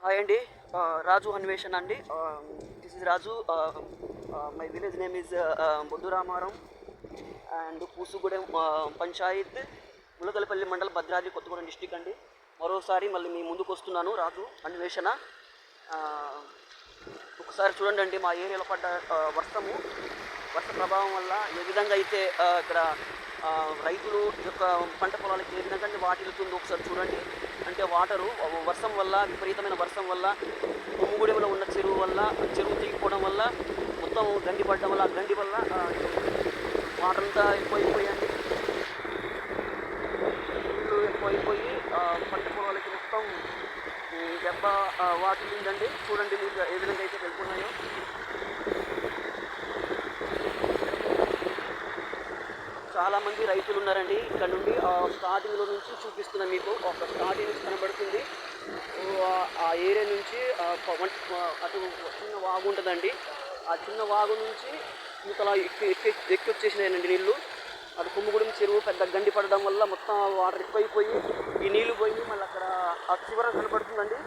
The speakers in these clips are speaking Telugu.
హాయ్ అండి. రాజు అన్వేషణ అండి. This is Raju. My village name is Bodduramaram and Pusugudem panchayat, Mulakalapalli మండలం, భద్రాద్రి కొత్తగూడెం డిస్టిక్ అండి. మరోసారి మళ్ళీ మీ ముందుకు వస్తున్నాను, రాజు అన్వేషణ. ఒకసారి చూడండి అండి, మా ఏరియాలో పడ్డ వర్ష ప్రభావం వల్ల ఏ విధంగా అయితే ఇక్కడ రైతులు యొక్క పంట పొలాలకి ఏ విధంగా వాటిల్లుతుందో ఒకసారి చూడండి. అంటే వాటరు వర్షం వల్ల, విపరీతమైన వర్షం వల్ల, కొమ్ముగూడెంలో ఉన్న చెరువు తీగిపోవడం వల్ల, మొత్తం గండి పడడం వల్ల, ఆ గండి వల్ల వాటర్ అంతా ఎక్కువైపోయండి. నీళ్ళు ఎక్కువైపోయి పంట పొలాలకి మొత్తం దెబ్బ వాటిల్లిందండి. చూడండి మీరు ఏ విధంగా అయితే వెళ్తున్నాయో. చాలామంది రైతులు ఉన్నారండి. ఇక్కడ నుండి స్టార్టింగ్లో నుంచి చూపిస్తున్నా మీకు. ఒక స్టార్టింగ్ నుంచి కనబడుతుంది. ఆ ఏరియా నుంచి అటు చిన్న వాగు ఉంటుందండి. ఆ చిన్న వాగు నుంచి ఇంతలా ఎక్కి వచ్చేసినాయండి నీళ్ళు. అటు కొమ్ముగూడెం చెరువు పెద్ద గండి పడడం వల్ల మొత్తం వాటర్ ఎక్కువైపోయి ఈ నీళ్లు పోయి మళ్ళీ అక్కడ ఆ చివర కనబడుతుందండి.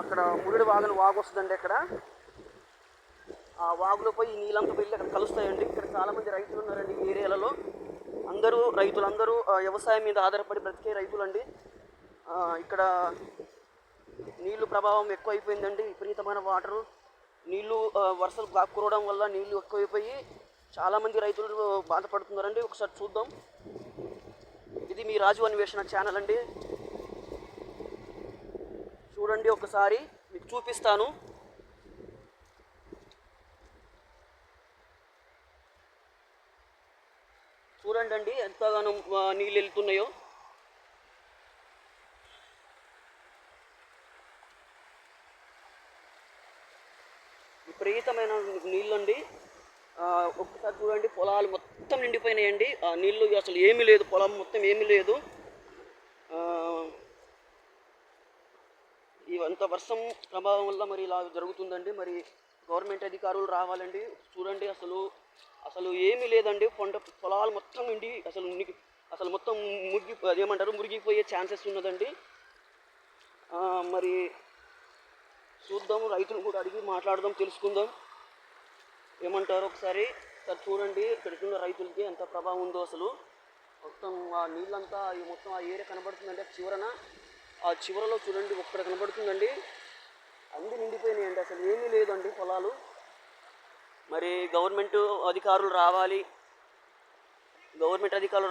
అక్కడ మురుడు వాగు వస్తుందండి. అక్కడ ఆ వాగులో పోయి ఈ నీళ్ళంతా వెళ్ళి అక్కడ కలుస్తాయండి. ఇక్కడ చాలామంది రైతులు ఉన్నారండి ఈ ఏరియాలలో. రైతులందరూ వ్యవసాయం మీద ఆధారపడి బ్రతికే రైతులండి. ఇక్కడ నీళ్లు ప్రభావం ఎక్కువైపోయిందండి. విపరీతమైన వాటరు, నీళ్లు వర్షాలు కురవడం వల్ల నీళ్లు ఎక్కువైపోయి చాలామంది రైతులు బాధపడుతున్నారండి. ఒకసారి చూద్దాం. ఇది మీ రాజు అన్వేషణ ఛానల్ అండి. చూడండి, ఒకసారి మీకు చూపిస్తాను. చూడండి అండి ఎంతగానో నీళ్ళు వెళ్తున్నాయో. విపరీతమైన నీళ్ళండి. ఒక్కసారి చూడండి, పొలాలు మొత్తం నిండిపోయినాయండి. నీళ్ళు అసలు ఏమీ లేదు, పొలం మొత్తం ఏమీ లేదు. ఇవంత వర్షం ప్రభావం వల్ల మరి ఇలా జరుగుతుందండి. మరి గవర్నమెంట్ అధికారులు రావాలండి. చూడండి, అసలు ఏమీ లేదండి. పొలాలు మొత్తం నిండి అసలు మొత్తం మురిగిపోయే ఛాన్సెస్ ఉన్నదండి. మరి చూద్దాం, రైతులు కూడా అడిగి మాట్లాడదాం, తెలుసుకుందాం ఏమంటారు. ఒకసారి చూడండి, ఇక్కడ ఉన్న రైతులకి ఎంత ప్రభావం ఉందో. అసలు మొత్తం ఆ నీళ్ళంతా మొత్తం ఆ ఏరియా కనబడుతుందండి. ఆ చివరలో చూడండి ఒక్కడ కనబడుతుందండి. అన్నీ నిండిపోయినాయండి, అసలు ఏమీ లేదండి పొలాలు. మరి గవర్నమెంట్ అధికారులు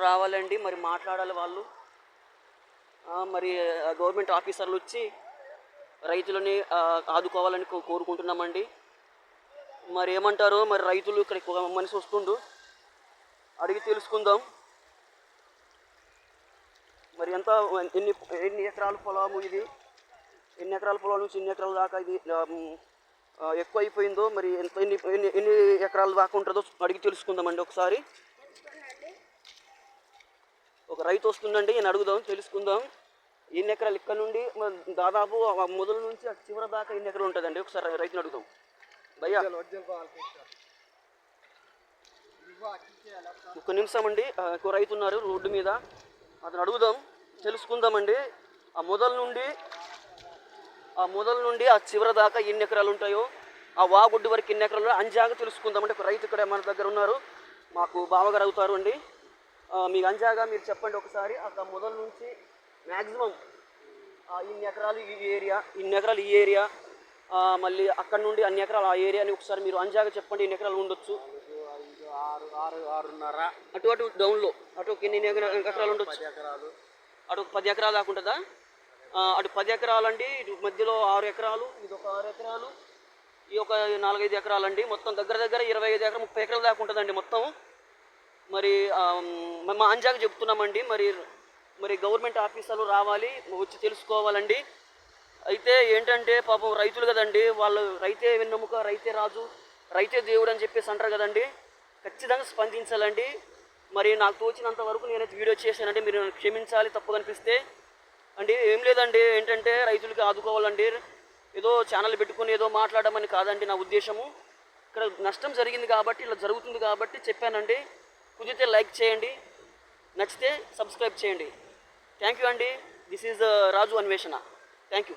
రావాలండి. మరి మాట్లాడాలి వాళ్ళు. మరి గవర్నమెంట్ ఆఫీసర్లు వచ్చి రైతులని ఆదుకోవాలని కోరుకుంటున్నామండి. మరి ఏమంటారో మరి రైతులు. ఇక్కడ మనిషి వస్తుండు, అడిగి తెలుసుకుందాం. మరి ఎన్ని ఎకరాల పొలము ఇది, ఎన్ని ఎకరాల పొలం నుంచి ఎన్ని ఎకరాల దాకా ఇది ఎక్కువ అయిపోయిందో, మరి ఎన్ని ఎకరాల దాకా ఉంటుందో అడిగి తెలుసుకుందామండి. ఒకసారి ఒక రైతు వస్తుందండి, నేను అడుగుదాం, తెలుసుకుందాం ఎన్ని ఎకరాలు. ఇక్కడ నుండి దాదాపు మొదల నుంచి చివరి దాకా ఎన్ని ఎకరాలు ఉంటుందండి. ఒకసారి రైతుని అడుగుదాం. భయ్యా ఒక్క నిమిషం అండి. ఇంకో రైతు ఉన్నారు రోడ్డు మీద, అతను అడుగుదాం, తెలుసుకుందామండి. ఆ మొదల నుండి ఆ చివరి దాకా ఎన్ని ఎకరాలు ఉంటాయో, ఆ వాగుడ్డు వరకు ఎన్ని ఎకరాలు అంజాగా తెలుసుకుందామంటే. ఒక రైతు ఇక్కడ మన దగ్గర ఉన్నారు, మాకు బావగారు అవుతారు అండి. మీకు అంజాగా మీరు చెప్పండి ఒకసారి. అక్కడ మొదల నుంచి మ్యాక్సిమం ఇన్ని ఎకరాలు ఈ ఏరియా, మళ్ళీ అక్కడ నుండి అన్ని ఎకరాలు ఆ ఏరియా అని ఒకసారి మీరు అంజాగా చెప్పండి. ఎన్ని ఎకరాలు ఉండొచ్చు? 6.5 అటు డౌన్లో అటు ఎన్ని ఎకరాలు ఉండొచ్చు? అటు 10 ఎకరాలు దాకా ఉంటుందా? అటు 10 ఎకరాలు అండి. ఇటు మధ్యలో 6 ఎకరాలు, ఇది ఒక 6 ఎకరాలు, ఈ ఒక 4-5 ఎకరాలు అండి. మొత్తం దగ్గర 25 ఎకరాలు 30 ఎకరాల దాకా ఉంటుందండి మొత్తం. మరి మా అంజాగా చెప్తున్నామండి. మరి గవర్నమెంట్ ఆఫీసర్లు రావాలి, వచ్చి తెలుసుకోవాలండి. అయితే ఏంటంటే పాపం రైతులు కదండి, వాళ్ళు రైతే వెన్నెముక, రైతే రాజు, రైతే దేవుడు అని చెప్పేసి అంటారు కదండి. ఖచ్చితంగా స్పందించాలండి. మరి నాకు తోచినంత వరకు నేనైతే వీడియో చేశానండి. మీరు క్షమించాలి తప్పు కనిపిస్తే అండి. ఏం లేదండి, ఏంటంటే రైతులకి ఆదుకోవాలండి. ఏదో ఛానల్ పెట్టుకుని ఏదో మాట్లాడమని కాదండి నా ఉద్దేశము. ఇక్కడ నష్టం జరిగింది కాబట్టి, ఇలా జరుగుతుంది కాబట్టి చెప్పానండి. కుదిరితే లైక్ చేయండి, నచ్చితే సబ్స్క్రైబ్ చేయండి. థ్యాంక్ యూ అండి. దిస్ ఈజ్ రాజు అన్వేషణ. Thank you.